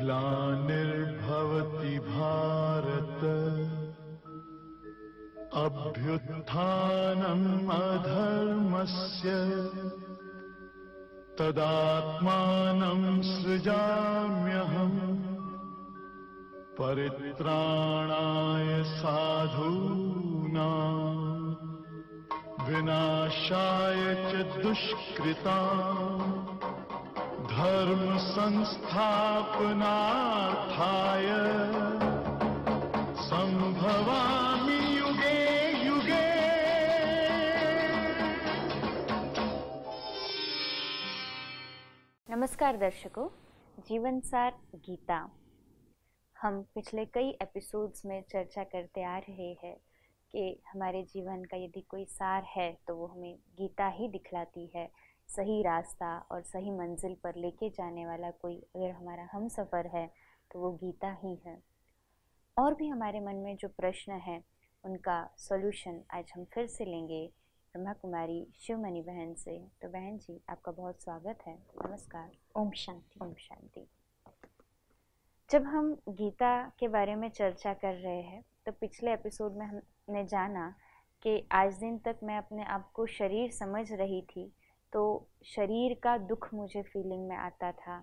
ग्लानिर्भवति भारत अभ्युत्थानम् अधर्मस्य तदात्मानं सृजाम्यहम् परित्राणाय साधूनां विनाशाय च दुष्कृताम् धर्म संस्थापनार्थाय संभवामि युगे युगे। नमस्कार दर्शकों, जीवन सार गीता। हम पिछले कई एपिसोड्स में चर्चा करते आ रहे हैं कि हमारे जीवन का यदि कोई सार है तो वो हमें गीता ही दिखलाती है। सही रास्ता और सही मंजिल पर लेके जाने वाला कोई अगर हमारा हम सफ़र है तो वो गीता ही है। और भी हमारे मन में जो प्रश्न है उनका सॉल्यूशन आज हम फिर से लेंगे ब्रह्मा कुमारी शिवमणि बहन से। तो बहन जी, आपका बहुत स्वागत है। नमस्कार। ओम शांति। ओम शांति। जब हम गीता के बारे में चर्चा कर रहे हैं तो पिछले एपिसोड में हमने जाना कि आज दिन तक मैं अपने आप को शरीर समझ रही थी, तो शरीर का दुख मुझे फीलिंग में आता था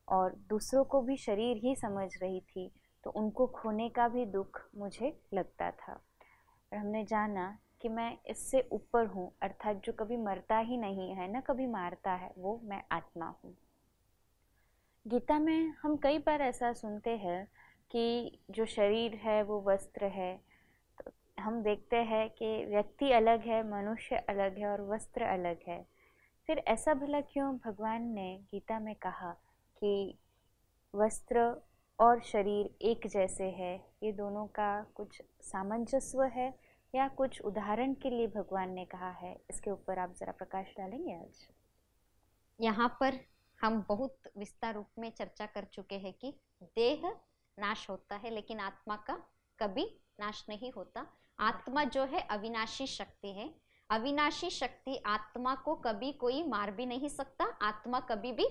और दूसरों को भी शरीर ही समझ रही थी तो उनको खोने का भी दुख मुझे लगता था। और हमने जाना कि मैं इससे ऊपर हूँ, अर्थात जो कभी मरता ही नहीं है ना कभी मारता है, वो मैं आत्मा हूँ। गीता में हम कई बार ऐसा सुनते हैं कि जो शरीर है वो वस्त्र है। तो हम देखते हैं कि व्यक्ति अलग है, मनुष्य अलग है और वस्त्र अलग है। फिर ऐसा भला क्यों भगवान ने गीता में कहा कि वस्त्र और शरीर एक जैसे है? ये दोनों का कुछ सामंजस्य है या कुछ उदाहरण के लिए भगवान ने कहा है? इसके ऊपर आप ज़रा प्रकाश डालेंगे आज? यहाँ पर हम बहुत विस्तार रूप में चर्चा कर चुके हैं कि देह नाश होता है लेकिन आत्मा का कभी नाश नहीं होता। आत्मा जो है अविनाशी शक्ति है। अविनाशी शक्ति आत्मा को कभी कोई मार भी नहीं सकता, आत्मा कभी भी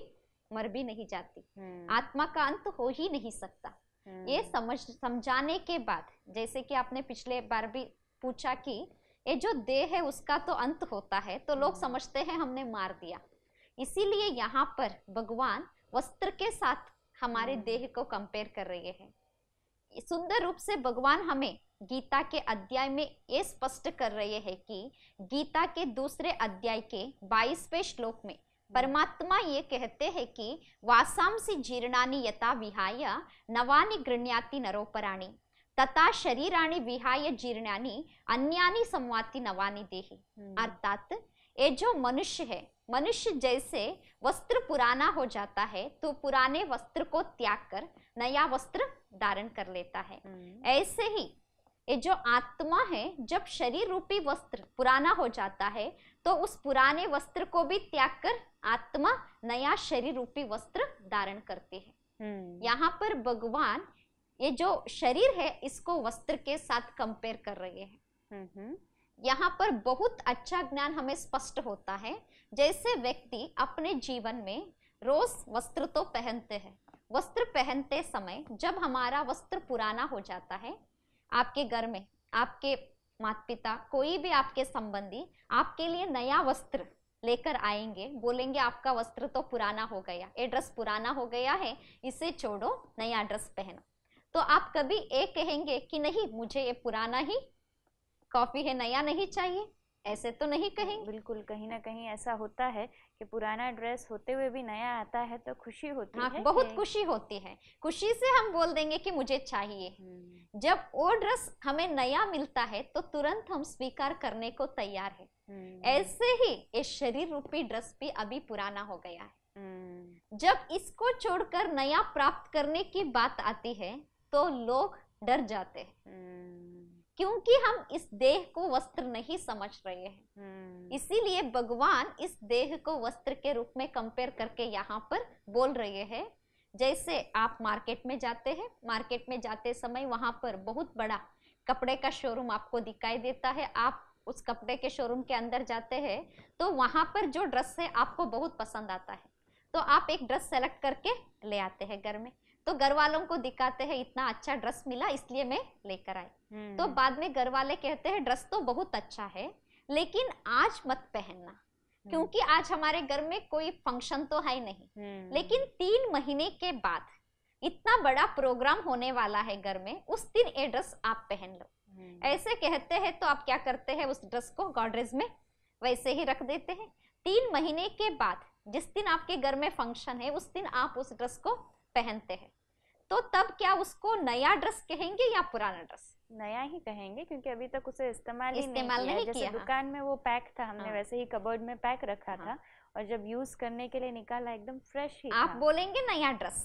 मर भी नहीं जाती, आत्मा का अंत हो ही नहीं सकता। ये समझाने के बाद, जैसे कि आपने पिछले बार भी पूछा कि ये जो देह है उसका तो अंत होता है, तो लोग समझते हैं हमने मार दिया। इसीलिए यहाँ पर भगवान वस्त्र के साथ हमारे देह को कंपेयर कर रहे हैं। सुंदर रूप से भगवान हमें गीता के अध्याय में ये स्पष्ट कर रहे हैं कि गीता के दूसरे अध्याय के 22वें श्लोक में परमात्मा ये कहते हैं कि वासांसि जीर्णानि यथा विहाय नवानि गृह्णाति नरोपराणि तथा शरीराणि विहाय जीर्णानि अन्यानि संवाति नवानि देहि। अर्थात ये जो मनुष्य है, मनुष्य जैसे वस्त्र पुराना हो जाता है तो पुराने वस्त्र को त्याग कर नया वस्त्र धारण कर लेता है, ऐसे ही ये जो आत्मा है जब शरीर रूपी वस्त्र पुराना हो जाता है तो उस पुराने वस्त्र को भी त्याग कर आत्मा नया शरीर रूपी वस्त्र धारण करती है। यहाँ पर भगवान ये जो शरीर है इसको वस्त्र के साथ कंपेयर कर रहे हैं। यहाँ पर बहुत अच्छा ज्ञान हमें स्पष्ट होता है। जैसे व्यक्ति अपने जीवन में रोज वस्त्र तो पहनते हैं, वस्त्र पहनते समय जब हमारा वस्त्र पुराना हो जाता है, आपके घर में आपके माता पिता कोई भी आपके संबंधी आपके लिए नया वस्त्र लेकर आएंगे, बोलेंगे आपका वस्त्र तो पुराना हो गया, ये ड्रेस पुराना हो गया है, इसे छोड़ो, नया ड्रेस पहनो। तो आप कभी ये कहेंगे कि नहीं मुझे ये पुराना ही कॉपी है, नया नहीं चाहिए? ऐसे तो नहीं कहेंगे। बिल्कुल, कहीं ना कहीं ऐसा होता है कि पुराना ड्रेस होते हुए भी नया आता है तो खुशी होती है। बहुत खुशी होती है। खुशी से हम बोल देंगे कि मुझे चाहिए। जब वो ड्रेस हमें नया मिलता है तो तुरंत हम स्वीकार करने को तैयार है। ऐसे ही ये शरीर रूपी ड्रेस भी अभी पुराना हो गया है। जब इसको छोड़कर नया प्राप्त करने की बात आती है तो लोग डर जाते हैं, क्योंकि हम इस देह को वस्त्र नहीं समझ रहे हैं। इसीलिए भगवान इस देह को वस्त्र के रूप में कंपेयर करके यहाँ पर बोल रहे हैं। जैसे आप मार्केट में जाते हैं, मार्केट में जाते समय वहां पर बहुत बड़ा कपड़े का शोरूम आपको दिखाई देता है। आप उस कपड़े के शोरूम के अंदर जाते हैं तो वहां पर जो ड्रेस है आपको बहुत पसंद आता है, तो आप एक ड्रेस सेलेक्ट करके ले आते हैं घर में। तो घर वालों को दिखाते हैं इतना अच्छा ड्रेस मिला इसलिए मैं लेकर आई। तो बाद में घर वाले कहते हैं ड्रेस तो बहुत अच्छा है लेकिन आज मत पहनना, क्योंकि आज हमारे घर में कोई फंक्शन तो है नहीं। लेकिन 3 महीने के बाद इतना बड़ा प्रोग्राम होने वाला है घर में, उस दिन ये ड्रेस आप पहन लो। ऐसे कहते हैं तो आप क्या करते हैं, उस ड्रेस को गॉडरेज में वैसे ही रख देते हैं। 3 महीने के बाद जिस दिन आपके घर में फंक्शन है उस दिन आप उस ड्रेस को पहनते हैं, तो तब क्या उसको नया ड्रेस कहेंगे या पुराना ड्रेस? नया ही कहेंगे, क्योंकि अभी तक उसे इस्तेमाल नहीं नहीं किया। जैसे दुकान में वो पैक था, हमने वैसे ही कबर्ड में पैक रखा था, और जब यूज करने के लिए निकाला एकदम फ्रेश ही आप था। बोलेंगे नया ड्रेस,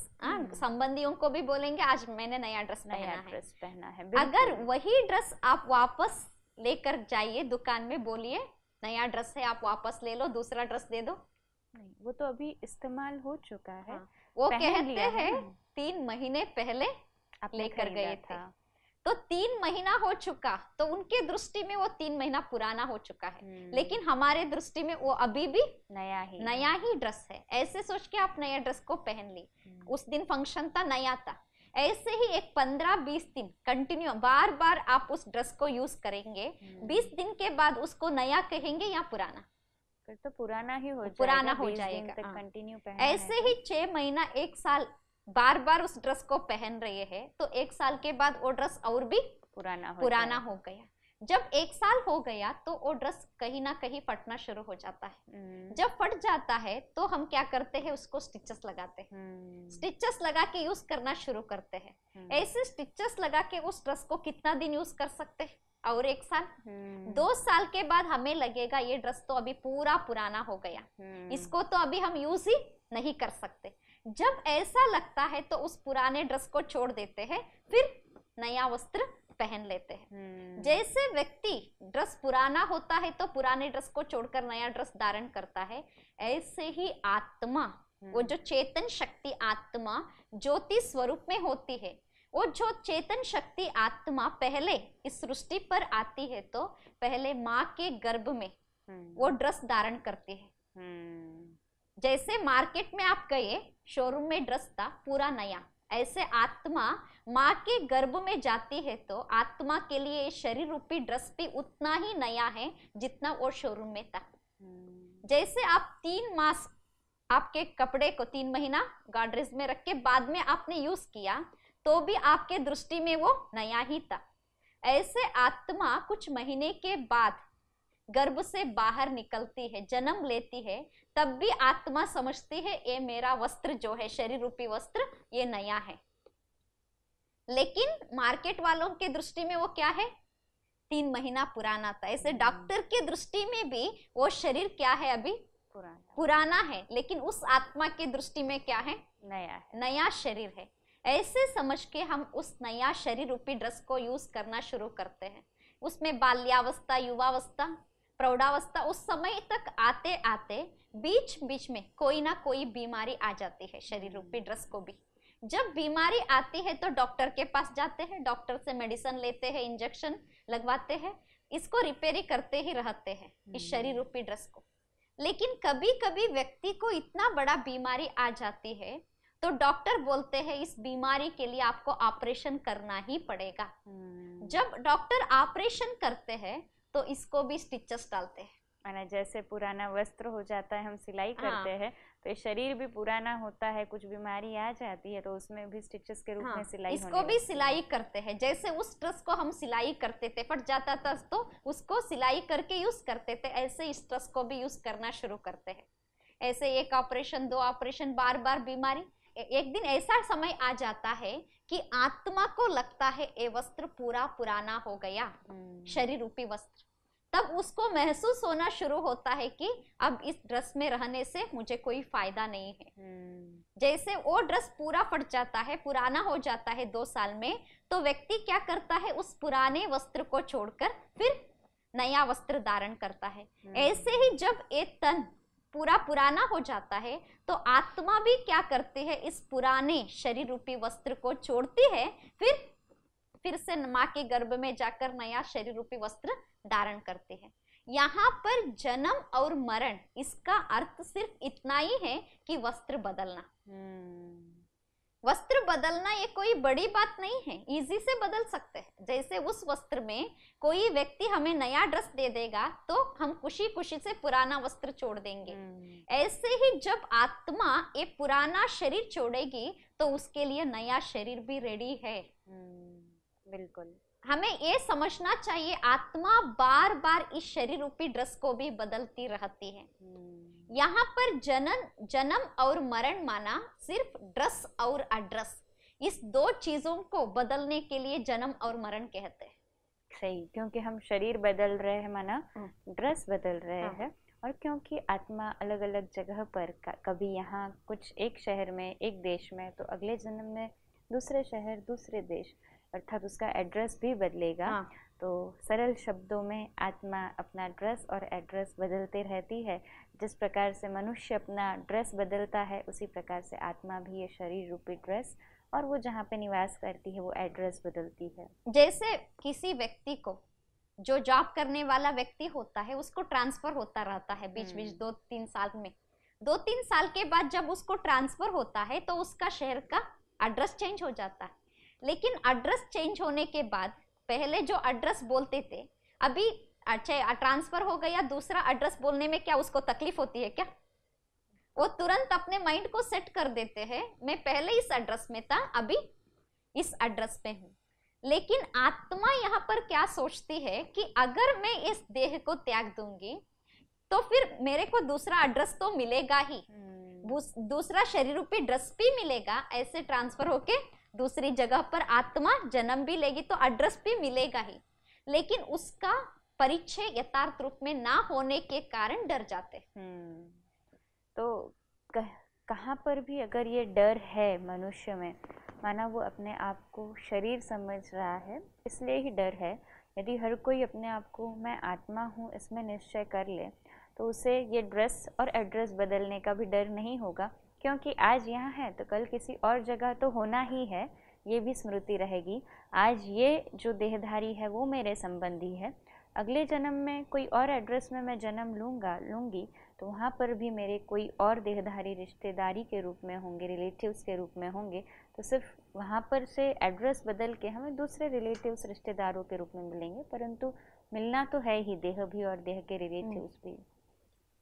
संबंधियों को भी बोलेंगे आज मैंने नया ड्रेस पहना है। अगर वही ड्रेस आप वापस लेकर जाइए दुकान में, बोलिए नया ड्रेस है आप वापस ले लो, दूसरा ड्रेस दे दो, नहीं, वो तो अभी इस्तेमाल हो चुका है। वो कहते हैं 3 महीने पहले लेकर गए थे, तो 3 महीना हो चुका, तो उनके दृष्टि में वो 3 महीना पुराना हो चुका है, लेकिन हमारे दृष्टि में वो अभी भी नया ही ड्रेस है। ऐसे सोच के आप नया ड्रेस को पहन ली, उस दिन फंक्शन था, नया था। ऐसे ही एक 15-20 दिन कंटिन्यू बार बार आप उस ड्रेस को यूज करेंगे, 20 दिन के बाद उसको नया कहेंगे या पुराना? फिर तो पुराना ही हो जाएगा। कंटिन्यू ऐसे ही 6 महीना 1 साल बार बार उस ड्रेस को पहन रहे हैं, तो 1 साल के बाद वो ड्रेस और भी पुराना हो गया। जब 1 साल हो गया तो वो ड्रेस कहीं ना कहीं फटना शुरू हो जाता है। जब फट जाता है तो हम क्या करते हैं, उसको स्टिचेस लगाते हैं। स्टिचेस लगा के यूज करना शुरू करते हैं। ऐसे स्टिचेस लगा के उस ड्रेस को कितना दिन यूज कर सकते हैं? और 1 साल, 2 साल के बाद हमें लगेगा ये ड्रेस तो अभी पूरा पुराना हो गया, इसको तो अभी हम यूज ही नहीं कर सकते। जब ऐसा लगता है तो उस पुराने ड्रेस को छोड़ देते हैं, फिर नया वस्त्र पहन लेते हैं। जैसे व्यक्ति ड्रेस पुराना होता है तो पुराने ड्रेस को छोड़कर नया ड्रेस धारण करता है, ऐसे ही आत्मा, वो जो चेतन शक्ति आत्मा ज्योति स्वरूप में होती है, वो जो चेतन शक्ति आत्मा पहले इस सृष्टि पर आती है तो पहले माँ के गर्भ में वो ड्रेस धारण करती है। जैसे मार्केट में आप गए, शोरूम में ड्रेस था पूरा नया, ऐसे आत्मा माँ के गर्भ में जाती है तो आत्मा के लिए शरीर रूपी ड्रेस भी उतना ही नया है जितना वो शोरूम में था। जैसे आप 3 मास आपके कपड़े को 3 महीना गॉडरेज में रख के बाद में आपने यूज किया तो भी आपके दृष्टि में वो नया ही था। ऐसे आत्मा कुछ महीने के बाद गर्भ से बाहर निकलती है, जन्म लेती है, तब भी आत्मा समझती है ये मेरा वस्त्र जो है शरीर रूपी वस्त्र ये नया है। लेकिन मार्केट वालों के दृष्टि में वो क्या है, 3 महीना पुराना था। ऐसे डॉक्टर के दृष्टि में भी वो शरीर क्या है, अभी पुराना है, लेकिन उस आत्मा के दृष्टि में क्या है, नया शरीर है। ऐसे समझ के हम उस नया शरीर रूपी ड्रेस को यूज करना शुरू करते हैं। उसमें बाल्यावस्था, युवावस्था, प्रौढ़ावस्था, उस समय तक आते आते बीच बीच में कोई ना कोई बीमारी आ जाती है शरीर रूपी ड्रेस को भी। जब बीमारी आती है तो डॉक्टर के पास जाते हैं, डॉक्टर से मेडिसिन लेते हैं, इंजेक्शन लगवाते हैं, इसको रिपेयरिंग करते ही रहते हैं इस शरीर रूपी ड्रेस को। लेकिन कभी कभी व्यक्ति को इतना बड़ा बीमारी आ जाती है तो डॉक्टर बोलते हैं इस बीमारी के लिए आपको ऑपरेशन करना ही पड़ेगा। जब डॉक्टर ऑपरेशन करते हैं तो इसको भी स्टिचेस डालते हैं। माना जैसे पुराना वस्त्र हो जाता है, हम सिलाई करते हैं तो ये शरीर भी पुराना होता है, कुछ बीमारी आ जाती है तो उसमें भी स्टिचेस के रूप में सिलाई इसको भी सिलाई करते हैं। जैसे उस ड्रेस को हम सिलाई करते थे, फट जाता था तो उसको सिलाई करके यूज करते थे, ऐसे इस ड्रेस को भी यूज करना शुरू करते हैं। ऐसे 1 ऑपरेशन 2 ऑपरेशन, बार बार बीमारी। एक दिन ऐसा समय आ जाता है कि आत्मा को लगता है ये वस्त्र पूरा पुराना हो गया, शरीर रूपी वस्त्र। तब उसको महसूस होना शुरू होता है कि अब इस ड्रेस में रहने से मुझे कोई फायदा नहीं है। जैसे वो ड्रेस पूरा फट जाता है, पुराना हो जाता है 2 साल में, तो व्यक्ति क्या करता है, उस पुराने वस्त्र को छोड़कर फिर नया वस्त्र धारण करता है। ऐसे ही जब एक तन पूरा पुराना हो जाता है तो आत्मा भी क्या करती है, इस पुराने शरीर रूपी वस्त्र को छोड़ती है, फिर से माँ के गर्भ में जाकर नया शरीर रूपी वस्त्र धारण करती है। यहाँ पर जन्म और मरण, इसका अर्थ सिर्फ इतना ही है कि वस्त्र बदलना। वस्त्र बदलना ये कोई बड़ी बात नहीं है, इजी से बदल सकते हैं। जैसे उस वस्त्र में कोई व्यक्ति हमें नया ड्रेस दे देगा तो हम खुशी खुशी से पुराना वस्त्र छोड़ देंगे। ऐसे ही जब आत्मा ये पुराना शरीर छोड़ेगी तो उसके लिए नया शरीर भी रेडी है। बिल्कुल, हमें ये समझना चाहिए आत्मा बार बार इस शरीर रूपी ड्रेस को भी बदलती रहती है। यहाँ पर जन्म और मरण माना सिर्फ ड्रेस और एड्रेस, इस दो चीजों को बदलने के लिए जन्म और मरण कहते हैं। सही, क्योंकि हम शरीर बदल रहे हैं माना ड्रेस बदल रहे हैं, और क्योंकि आत्मा अलग अलग जगह पर कभी यहाँ कुछ एक शहर में एक देश में, तो अगले जन्म में दूसरे शहर दूसरे देश, अर्थात उसका एड्रेस भी बदलेगा। तो सरल शब्दों में आत्मा अपना ड्रेस और एड्रेस बदलते रहती है। जिस प्रकार से मनुष्य अपना ड्रेस बदलता है उसी प्रकार से आत्मा भी ये शरीर रूपी ड्रेस और वो जहाँ पे निवास करती है वो एड्रेस बदलती है। जैसे किसी व्यक्ति को, जो जॉब करने वाला व्यक्ति होता है, उसको ट्रांसफर होता रहता है बीच बीच 2-3 साल में। 2-3 साल के बाद जब उसको ट्रांसफर होता है तो उसका शहर का एड्रेस चेंज हो जाता है। लेकिन एड्रेस चेंज होने के बाद पहले जो एड्रेस बोलते थे, अभी अच्छा ट्रांसफर हो गया, दूसरा एड्रेस बोलने में क्या उसको तकलीफ होती है क्या? वो तुरंत अपने माइंड को सेट कर देते हैं, मैं पहले इस एड्रेस में था, अभी इस एड्रेस पे हूँ। लेकिन आत्मा यहाँ पर क्या सोचती है कि अगर मैं इस देह को त्याग दूंगी तो फिर मेरे को दूसरा एड्रेस तो मिलेगा ही, दूसरा शरीर रूपी ड्रेस भी मिलेगा। ऐसे ट्रांसफर होके दूसरी जगह पर आत्मा जन्म भी लेगी तो एड्रेस भी मिलेगा ही, लेकिन उसका परिचय यथार्थ रूप में ना होने के कारण डर जाते। तो कहाँ पर भी अगर ये डर है मनुष्य में, माना वो अपने आप को शरीर समझ रहा है इसलिए ही डर है। यदि हर कोई अपने आप को मैं आत्मा हूँ इसमें निश्चय कर ले तो उसे ये ड्रेस और एड्रेस बदलने का भी डर नहीं होगा, क्योंकि आज यहाँ है तो कल किसी और जगह तो होना ही है, ये भी स्मृति रहेगी। आज ये जो देहधारी है वो मेरे संबंधी है, अगले जन्म में कोई और एड्रेस में मैं जन्म लूँगी तो वहाँ पर भी मेरे कोई और देहधारी रिश्तेदारी के रूप में होंगे, रिलेटिव्स के रूप में होंगे। तो सिर्फ वहाँ पर से एड्रेस बदल के हमें दूसरे रिलेटिव्स रिश्तेदारों के रूप में मिलेंगे, परंतु मिलना तो है ही, देह भी और देह के रिलेटिव्स भी।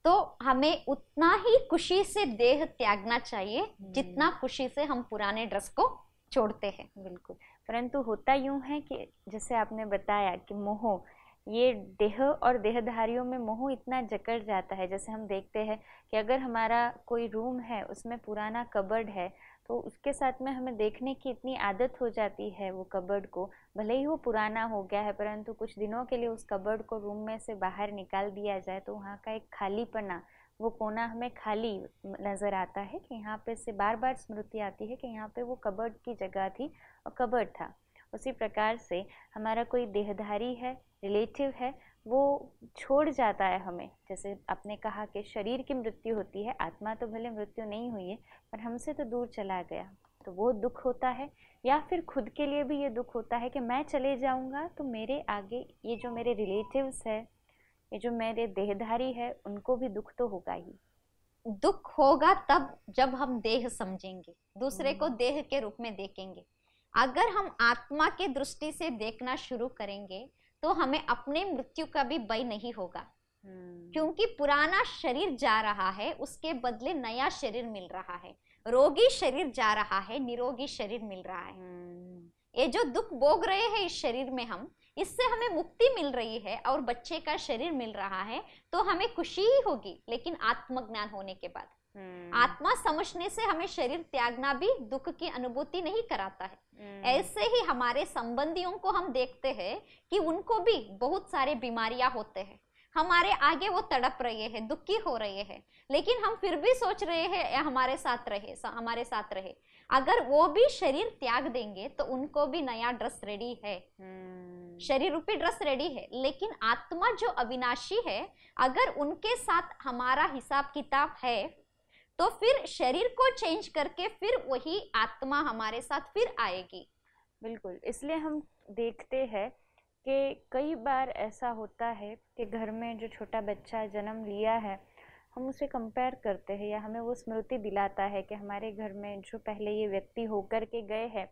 तो हमें उतना ही खुशी से देह त्यागना चाहिए जितना खुशी से हम पुराने ड्रेस को छोड़ते हैं। बिल्कुल, परंतु होता यूं है कि जैसे आपने बताया कि मोह, ये देह और देहधारियों में मोह इतना जकड़ जाता है। जैसे हम देखते हैं कि अगर हमारा कोई रूम है उसमें पुराना कबर्ड है तो उसके साथ में हमें देखने की इतनी आदत हो जाती है वो कबर्ड को, भले ही वो पुराना हो गया है, परंतु कुछ दिनों के लिए उस कबर्ड को रूम में से बाहर निकाल दिया जाए तो वहाँ का एक खालीपना, वो कोना हमें खाली नज़र आता है कि यहाँ पे से बार बार स्मृति आती है कि यहाँ पे वो कबर्ड की जगह थी और कबर्ड था। उसी प्रकार से हमारा कोई देहधारी है, रिलेटिव है, वो छोड़ जाता है हमें। जैसे आपने कहा कि शरीर की मृत्यु होती है, आत्मा तो भले मृत्यु नहीं हुई है पर हमसे तो दूर चला गया, तो वो दुख होता है। या फिर खुद के लिए भी ये दुख होता है कि मैं चले जाऊंगा तो मेरे आगे ये जो मेरे रिलेटिव्स है, ये जो मेरे देहधारी है, उनको भी दुख तो होगा ही। दुख होगा तब जब हम देह समझेंगे, दूसरे को देह के रूप में देखेंगे। अगर हम आत्मा के दृष्टि से देखना शुरू करेंगे तो हमें अपने मृत्यु का भी भय नहीं होगा, क्योंकि पुराना शरीर जा रहा है, उसके बदले नया शरीर मिल रहा है। रोगी शरीर जा रहा है, निरोगी शरीर मिल रहा है। ये जो दुख भोग रहे हैं इस शरीर में हम, इससे हमें मुक्ति मिल रही है और बच्चे का शरीर मिल रहा है तो हमें खुशी ही होगी। लेकिन आत्मज्ञान होने के बाद, आत्मा समझने से हमें शरीर त्यागना भी दुख की अनुभूति नहीं कराता है। ऐसे ही हमारे संबंधियों को हम देखते हैं कि उनको भी बहुत सारे बीमारियां होते हैं, हमारे आगे वो तड़प रहे हैं, दुखी हो रहे हैं, लेकिन हम फिर भी सोच रहे हैं हमारे साथ रहे। अगर वो भी शरीर त्याग देंगे तो उनको भी नया ड्रेस रेडी है, शरीर रूपी ड्रेस रेडी है। लेकिन आत्मा जो अविनाशी है, अगर उनके साथ हमारा हिसाब किताब है तो फिर शरीर को चेंज करके फिर वही आत्मा हमारे साथ फिर आएगी। बिल्कुल, इसलिए हम देखते हैं कि कई बार ऐसा होता है कि घर में जो छोटा बच्चा जन्म लिया है हम उसे कंपेयर करते हैं या हमें वो स्मृति दिलाता है कि हमारे घर में जो पहले ये व्यक्ति होकर के गए हैं,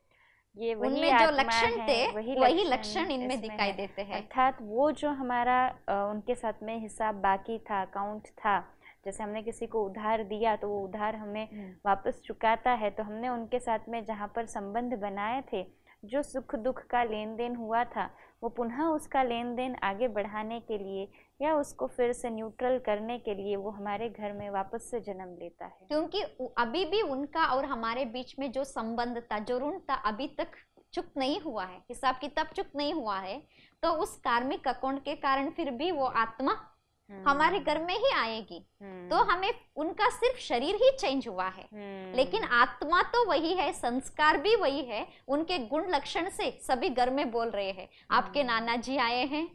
ये वही उनमें जो आत्मा लक्षण है, थे वही लक्षण इनमें इसमें दिखाई है। देते हैं। अर्थात वो जो हमारा उनके साथ में हिसाब बाकी था, अकाउंट था, जैसे हमने किसी को उधार दिया तो वो उधार हमें वापस चुकाता है, तो हमने उनके साथ में जहाँ पर संबंध बनाए थे, जो सुख दुख का लेन देन हुआ था, वो पुनः उसका लेन देन आगे बढ़ाने के लिए या उसको फिर से न्यूट्रल करने के लिए वो हमारे घर में वापस से जन्म लेता है। क्योंकि अभी भी उनका और हमारे बीच में जो संबंध था, जो ऋण था, अभी तक चुक नहीं हुआ है, हिसाब किताब चुक नहीं हुआ है। तो उस कार्मिक अकाउंट के कारण फिर भी वो आत्मा हमारे घर में ही आएगी। तो हमें उनका सिर्फ शरीर ही चेंज हुआ है, लेकिन आत्मा तो वही है, संस्कार भी वही है। उनके गुण लक्षण से सभी घर में बोल रहे हैं। आपके नाना जी आए हैं,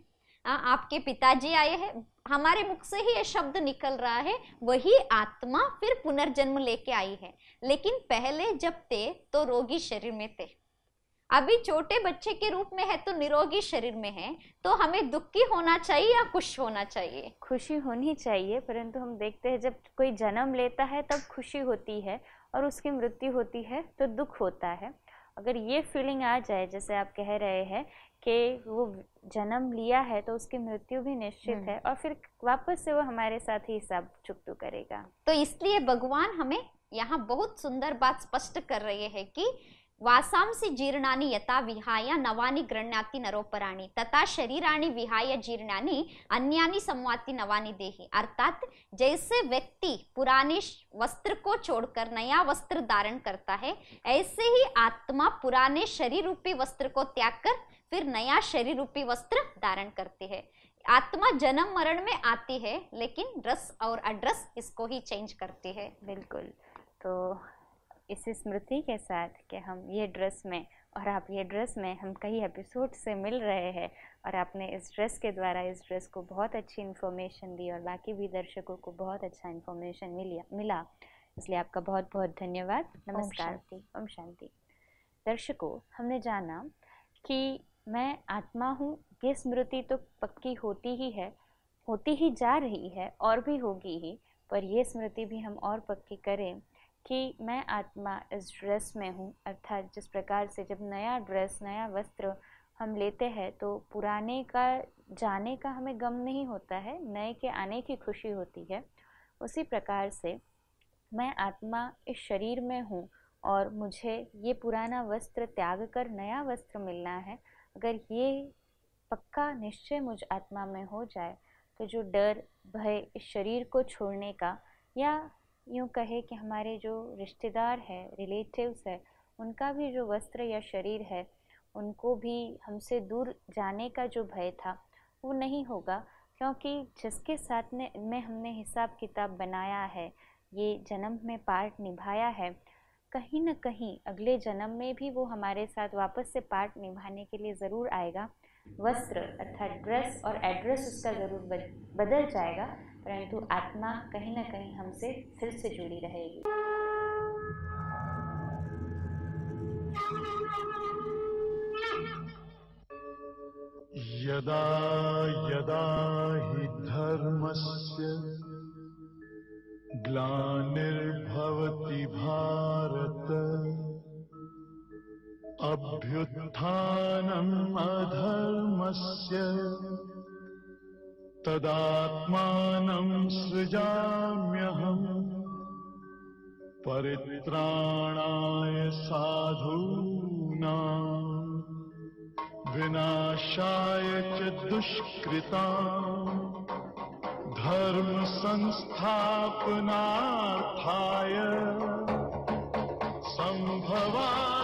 आपके पिताजी आए हैं, हमारे मुख से ही ये शब्द निकल रहा है, वही आत्मा फिर पुनर्जन्म लेके आई है। लेकिन पहले जब थे तो रोगी शरीर में थे, अभी छोटे बच्चे के रूप में है तो निरोगी शरीर में है। तो हमें दुखी होना चाहिए या खुश होना चाहिए? खुशी होनी चाहिए, परंतु हम देखते हैं जब कोई जन्म लेता है तब खुशी होती है और उसकी मृत्यु होती है तो दुख होता है। अगर ये फीलिंग आ जाए, जैसे आप कह रहे हैं कि वो जन्म लिया है तो उसकी मृत्यु भी निश्चित है और फिर वापस से वो हमारे साथ ही हिसाब चुकता करेगा। तो इसलिए भगवान हमें यहाँ बहुत सुंदर बात स्पष्ट कर रहे हैं कि वासांसि जीर्णानि यथा विहाय नवानि गृह्णाति नरोपराणि तथा शरीराणि विहाय जीर्णानि अन्यानि संवाति नवानि देहि। अर्थात जैसे व्यक्ति पुराने वस्त्र को छोड़कर नया वस्त्र धारण करता है, ऐसे ही आत्मा पुराने शरीर रूपी वस्त्र को त्याग कर फिर नया शरीर रूपी वस्त्र धारण करती है। आत्मा जन्म मरण में आती है, लेकिन ड्रेस और एड्रेस इसको ही चेंज करती है। बिल्कुल। तो इसी स्मृति के साथ कि हम ये ड्रेस में और आप ये ड्रेस में, हम कई एपिसोड से मिल रहे हैं और आपने इस ड्रेस के द्वारा इस ड्रेस को बहुत अच्छी इन्फॉर्मेशन दी और बाकी भी दर्शकों को बहुत अच्छा इन्फॉर्मेशन मिला, इसलिए आपका बहुत बहुत धन्यवाद। नमस्कार। ओम शांति। दर्शकों, हमने जाना कि मैं आत्मा हूँ, ये स्मृति तो पक्की होती ही है, होती ही जा रही है और भी होगी ही, पर ये स्मृति भी हम और पक्की करें कि मैं आत्मा इस ड्रेस में हूँ। अर्थात जिस प्रकार से जब नया ड्रेस, नया वस्त्र हम लेते हैं तो पुराने का जाने का हमें गम नहीं होता है, नए के आने की खुशी होती है। उसी प्रकार से मैं आत्मा इस शरीर में हूँ और मुझे ये पुराना वस्त्र त्याग कर नया वस्त्र मिलना है। अगर ये पक्का निश्चय मुझ आत्मा में हो जाए तो जो डर भय इस शरीर को छोड़ने का, या यूँ कहे कि हमारे जो रिश्तेदार हैं, रिलेटिव्स है, उनका भी जो वस्त्र या शरीर है, उनको भी हमसे दूर जाने का जो भय था वो नहीं होगा, क्योंकि जिसके साथ में हमने हिसाब किताब बनाया है, ये जन्म में पार्ट निभाया है, कहीं न कहीं अगले जन्म में भी वो हमारे साथ वापस से पार्ट निभाने के लिए ज़रूर आएगा। वस्त्र अर्थात ड्रेस और एड्रेस उसका ज़रूर बदल जाएगा, परंतु आत्मा कहीं न कहीं हमसे फिर से जुड़ी रहेगी। यदा यदा हि धर्मस्य ग्लानिर्भवति भारत अभ्युत्थानम् अधर्मस्य तदात्मानं सृजाम्यहम् परित्राणाय साधूनां विनाशाय च दुष्कृतां धर्म संस्थापनार्थाय संभवामि